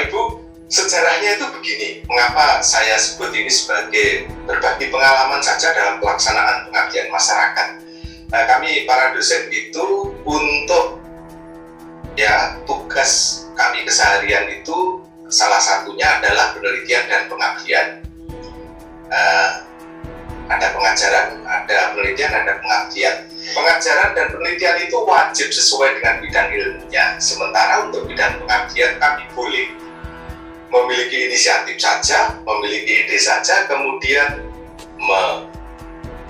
Bapak Ibu, sejarahnya itu begini. Mengapa saya sebut ini sebagai berbagi pengalaman saja dalam pelaksanaan pengabdian masyarakat? Kami para dosen itu untuk tugas kami keseharian itu salah satunya adalah penelitian dan pengabdian. Ada pengajaran, ada penelitian, ada pengabdian. Pengajaran dan penelitian itu wajib sesuai dengan bidang ilmunya. Sementara untuk bidang pengabdian kami boleh memiliki inisiatif saja, memiliki ide saja, kemudian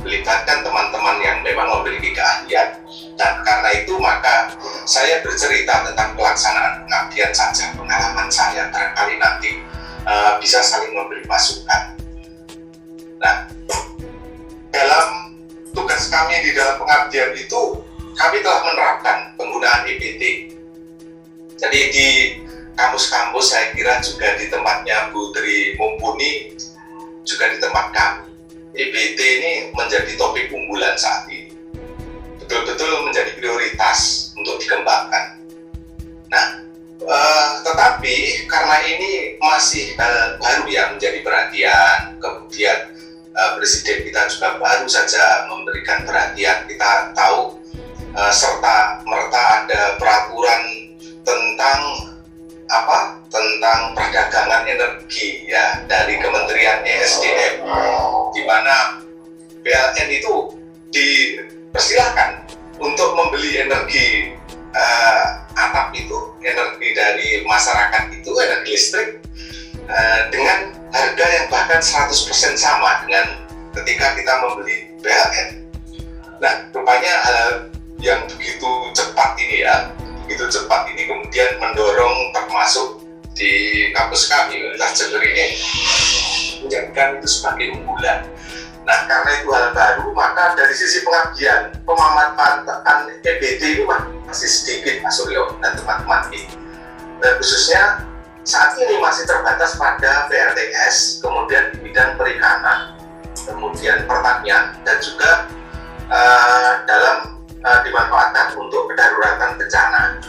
melibatkan teman-teman yang memang memiliki keahlian. Dan karena itu maka saya bercerita tentang pelaksanaan pengabdian saja, pengalaman saya, barangkali nanti bisa saling memberi masukan. Nah, dalam tugas kami di dalam pengabdian itu, kami telah menerapkan penggunaan EBT. Jadi di kampus-kampus, saya kira juga di tempatnya Bu Tri mumpuni, juga di tempat kami, EBT ini menjadi topik unggulan saat ini. Betul-betul menjadi prioritas untuk dikembangkan. Nah, tetapi karena ini masih baru menjadi perhatian, kemudian Presiden kita juga baru saja memberikan perhatian. Kita tahu serta merta ada peraturan tentang perdagangan energi dari Kementerian ESDM, di mana PLN itu dipersilahkan untuk membeli energi atap itu, energi dari masyarakat itu, energi listrik dengan harga yang bahkan 100% sama dengan ketika kita membeli PLN. Nah, rupanya yang begitu cepat ini kemudian mendorong termasuk di kampus kami, Universitas Jember ini, menjadikan itu sebagai unggulan. Nah, karena itu hal baru, maka dari sisi pengabdian, pemanfaatan EBT itu masih sedikit, Mas Suryo dan teman-teman ini. Khususnya saat ini masih terbatas pada PRTS, kemudian di bidang perikanan, kemudian pertanian, dan juga dimanfaatkan untuk kedaruratan bencana.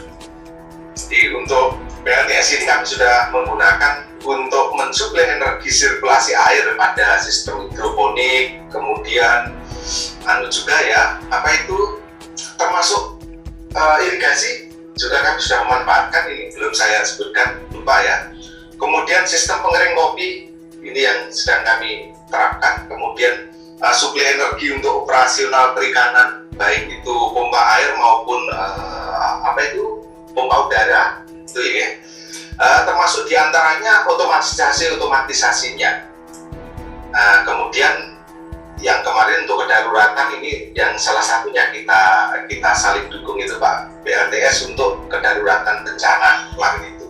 Jadi untuk PRTS ini kami sudah menggunakan untuk mensuplai energi sirkulasi air pada sistem hidroponik, kemudian juga termasuk irigasi juga kami sudah memanfaatkan, ini belum saya sebutkan, lupa ya. Kemudian sistem pengering kopi ini yang sedang kami terapkan. Kemudian suplai energi untuk operasional perikanan, baik itu pompa air maupun pompa udara, itu ya. Termasuk diantaranya otomatisasinya. Kemudian yang kemarin untuk kedaruratan ini yang salah satunya kita saling dukung itu Pak, PRTS untuk kedaruratan bencana kemarin itu.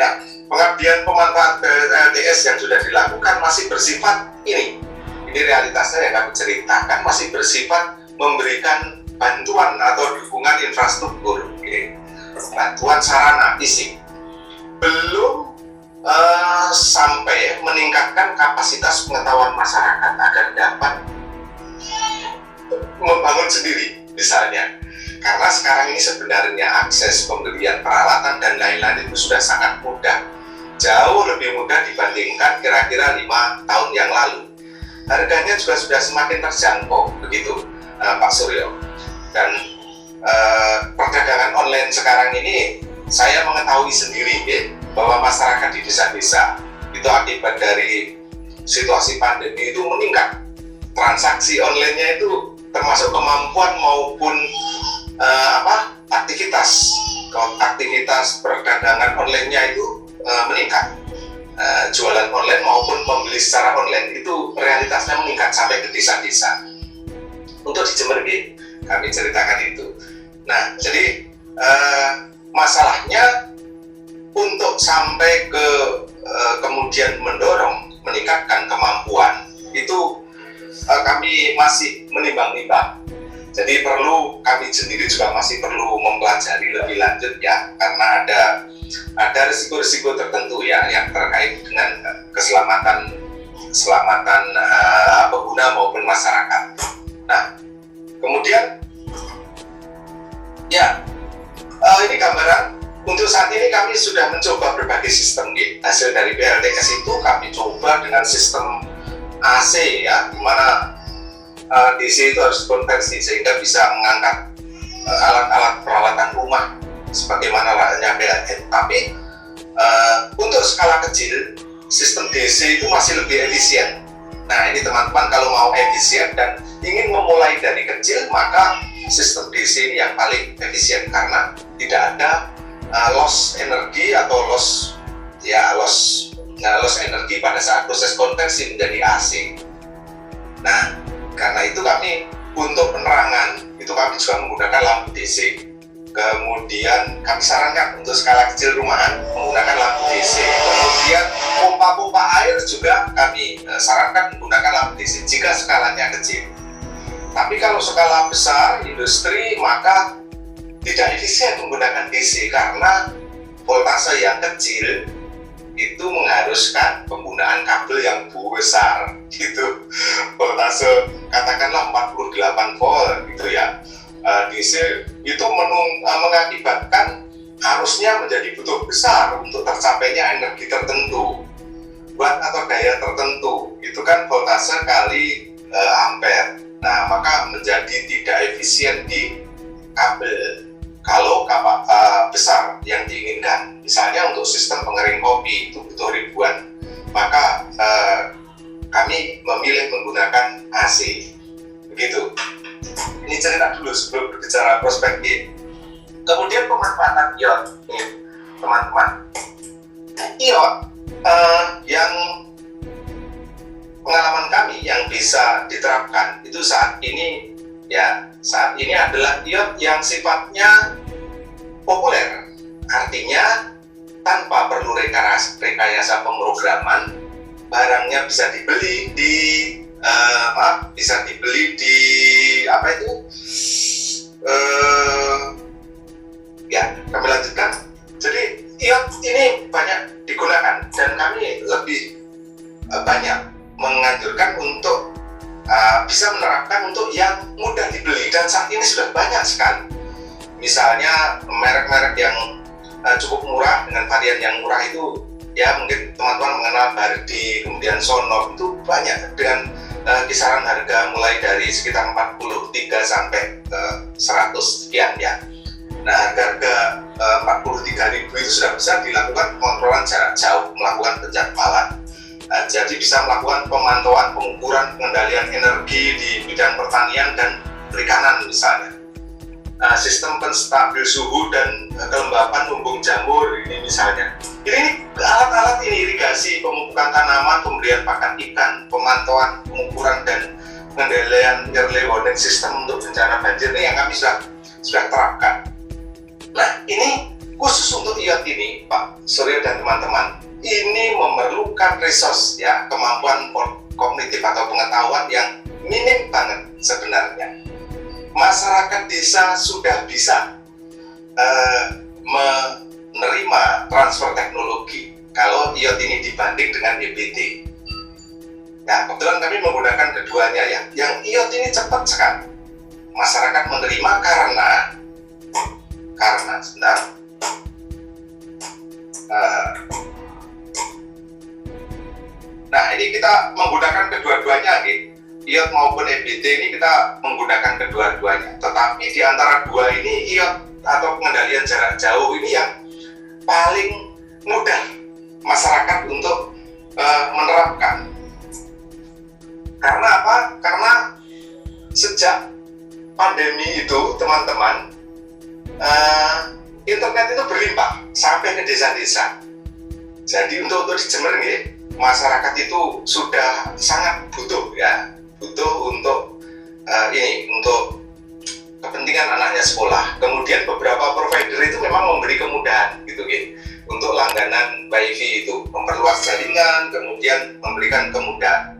Nah, pengabdian pemanfaat PRTS yang sudah dilakukan masih bersifat ini realitasnya yang kami ceritakan, masih bersifat memberikan bantuan atau dukungan infrastruktur, bantuan sarana fisik, belum sampai meningkatkan kapasitas pengetahuan masyarakat agar dapat membangun sendiri misalnya. Karena sekarang ini sebenarnya akses pembelian peralatan dan lain-lain itu sudah sangat mudah, jauh lebih mudah dibandingkan kira-kira 5 tahun yang lalu. Harganya juga sudah semakin terjangkau, begitu Pak Suryo. Dan perdagangan online sekarang ini saya mengetahui sendiri bahwa masyarakat di desa-desa itu akibat dari situasi pandemi itu meningkat. Transaksi online-nya itu termasuk kemampuan maupun aktivitas perdagangan online-nya itu meningkat. Jualan online maupun membeli secara online itu realitasnya meningkat sampai ke desa-desa. Untuk di Jember kami ceritakan itu. Nah, jadi masalahnya untuk sampai ke kemudian meningkatkan kemampuan itu kami masih menimbang-nimbang. Jadi kami sendiri juga masih perlu mempelajari lebih lanjut ya, karena ada risiko-risiko tertentu ya yang terkait dengan keselamatan pengguna maupun masyarakat. Nah, kemudian ini gambaran Untuk saat ini kami sudah mencoba berbagai sistem. Hasil dari PLTS itu kami coba dengan sistem AC ya, di mana DC itu harus konversi sehingga bisa mengangkat alat-alat peralatan rumah sebagaimana layaknya PLN. Tapi untuk skala kecil, sistem DC itu masih lebih efisien. Nah ini teman-teman, kalau mau efisien dan ingin memulai dari kecil, maka sistem DC ini yang paling efisien karena tidak ada loss energi atau loss energi pada saat proses konversi menjadi AC. Nah, karena itu kami untuk penerangan itu kami juga menggunakan lampu DC. Kemudian kami sarankan untuk skala kecil rumahan menggunakan lampu DC. Kemudian pompa-pompa air juga kami sarankan menggunakan lampu DC jika skalanya kecil. Tapi kalau skala besar industri maka tidak efisien menggunakan DC karena voltase yang kecil itu mengharuskan penggunaan kabel yang besar gitu. Voltase katakanlah 48 volt gitu ya. DC itu mengakibatkan harusnya menjadi butuh besar untuk tercapainya energi tertentu, watt atau daya tertentu. Itu kan voltase kali ampere. Nah, maka menjadi tidak efisien di kabel kalau besar yang diinginkan. Misalnya untuk sistem pengering kopi itu butuh ribuan, maka kami memilih menggunakan AC. Begitu. Ini cerita dulu sebelum berbicara prospektif. Kemudian pemanfaatan iot, nih teman-teman. Iot yang pengalaman kami yang bisa diterapkan itu saat ini adalah iot yang sifatnya populer, artinya tanpa perlu rekayasa pemrograman, barangnya bisa dibeli di kami lanjutkan. Jadi iot ini banyak digunakan dan kami lebih banyak menganjurkan untuk bisa menerapkan untuk yang mudah dibeli, dan saat ini sudah banyak sekali. Misalnya merek-merek yang cukup murah dengan varian yang murah itu ya, mungkin teman-teman mengenal Bardi, kemudian Sonor, itu banyak dengan kisaran harga mulai dari sekitar 43 sampai 100 sekian ya. Nah, harga 43.000 itu sudah bisa dilakukan pengontrolan jarak jauh, melakukan penjadwalan. Jadi bisa melakukan pemantauan, pengukuran, pengendalian energi di bidang pertanian dan perikanan misalnya. Sistem penstabil suhu dan kelembapan lumbung jamur ini misalnya. Ini alat-alat ini irigasi, pemupukan tanaman, pemberian pakan ikan, pemantauan, pengukuran dan pengendalian early warning sistem untuk bencana banjir ini yang kami sudah terapkan. Nah, ini khusus untuk iot ini, Pak Surya dan teman-teman, ini memerlukan resource ya, kemampuan kognitif atau pengetahuan yang minim banget sebenarnya. Masyarakat desa sudah bisa menerima transfer teknologi kalau iot ini dibanding dengan EBT. Nah, kebetulan kami menggunakan keduanya ya. Yang iot ini cepat sekali masyarakat menerima karena sebentar. Nah, ini kita menggunakan kedua-duanya gitu. iot maupun EBT ini kita menggunakan kedua-duanya. Tetapi di antara dua ini iot atau pengendalian jarak jauh ini yang paling mudah masyarakat untuk menerapkan. Karena apa? Karena sejak pandemi itu teman-teman, internet itu berlimpah sampai ke desa-desa. Jadi untuk di Jember nih, masyarakat itu sudah sangat butuh untuk untuk kepentingan anaknya sekolah. Kemudian beberapa provider itu memang memberi kemudahan gitu untuk langganan WiFi itu, memperluas jaringan, kemudian memberikan kemudahan.